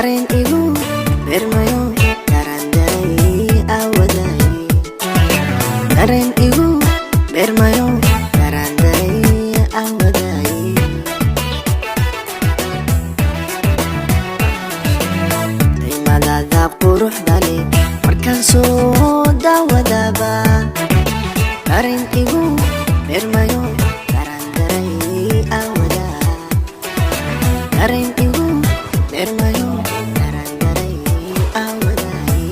dareen igu beermayo darandaray awaday dareen igu beermayo darandaray awaday daymadada quruxda leh markaan soo daawadaba dareen igu beermayo darandaray awaday dareen igu beermayo darandaray awaday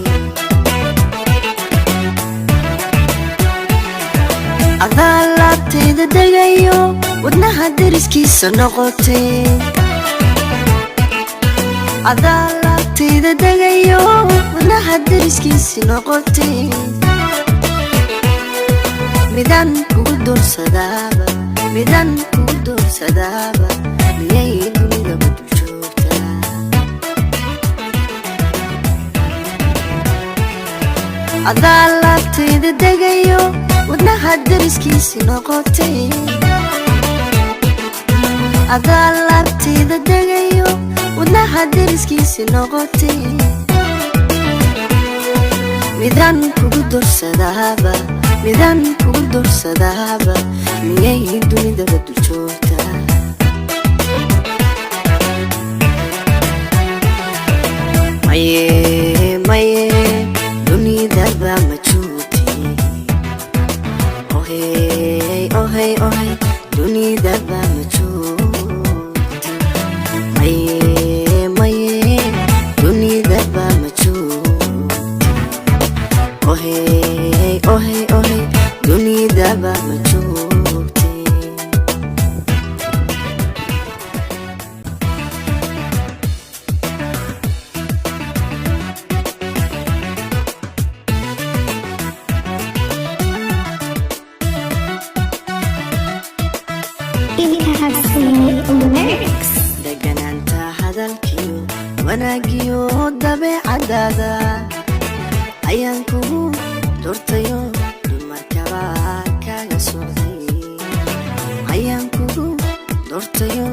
adaa laabtayda degayo wadnaha deriskiisa noqotay adaa laabtayda degayo wadnaha deriskiisa noqotay midaan kugu doorsadaaba midaan kugu doorsadaaba miyay dunidaba dul joogtaa adaa laabtayda degayo wadnaha deriskiisa noqotay adaa laabtayda degayo wadnaha deriskiisa noqotay midaan kugu doorsadaaba midaan kugu doorsadaaba miyay dunidaba dul joogtaa maye maye dunidaba ma joogtay ohey ohey ohey dunidaba ma joogtay maye maye dunidaba ma joogtay ohey ohey ohey dunidaba ma joogtay deganaanta hadalkiyo wanaagiyo dabeecadaada ayaan kugu doortayo dumarkaba kaaga socday ayaan kugu doortayo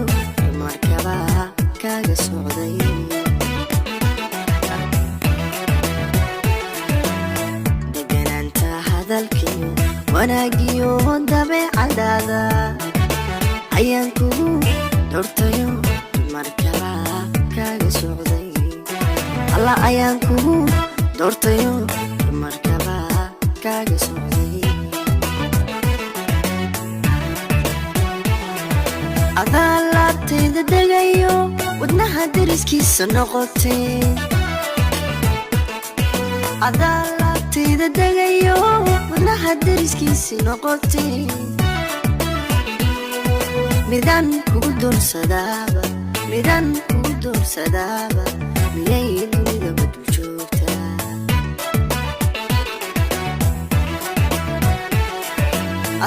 dumarkaba kaaga socday deganaanta hadalkiyo wanaagiyo dabeecadaada ayaan kugu doortayo dumarkaba kaaga socday alla ayaan kugu doortayo dumarkaba kaaga socday adaa laabtayda degayo wadnaha deriskiisa noqotay adaa laabtayda degayo wadnaha deriskiisa noqotay midaan kugu doorsadaaba midaan kugu doorsadaaba miyay dunidaba dul joogtaa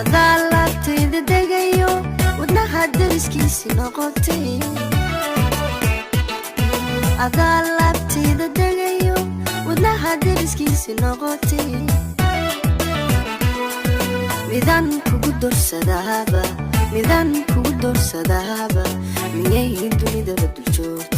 adaa laabtayda degayo wadnaha deriskiisa noqotay adaa laabtayda degayo wadnaha deriskiisa noqotay midaan kugu doorsadaaba midaan kugu doorsadaaba miyay dunidaba dul joogtay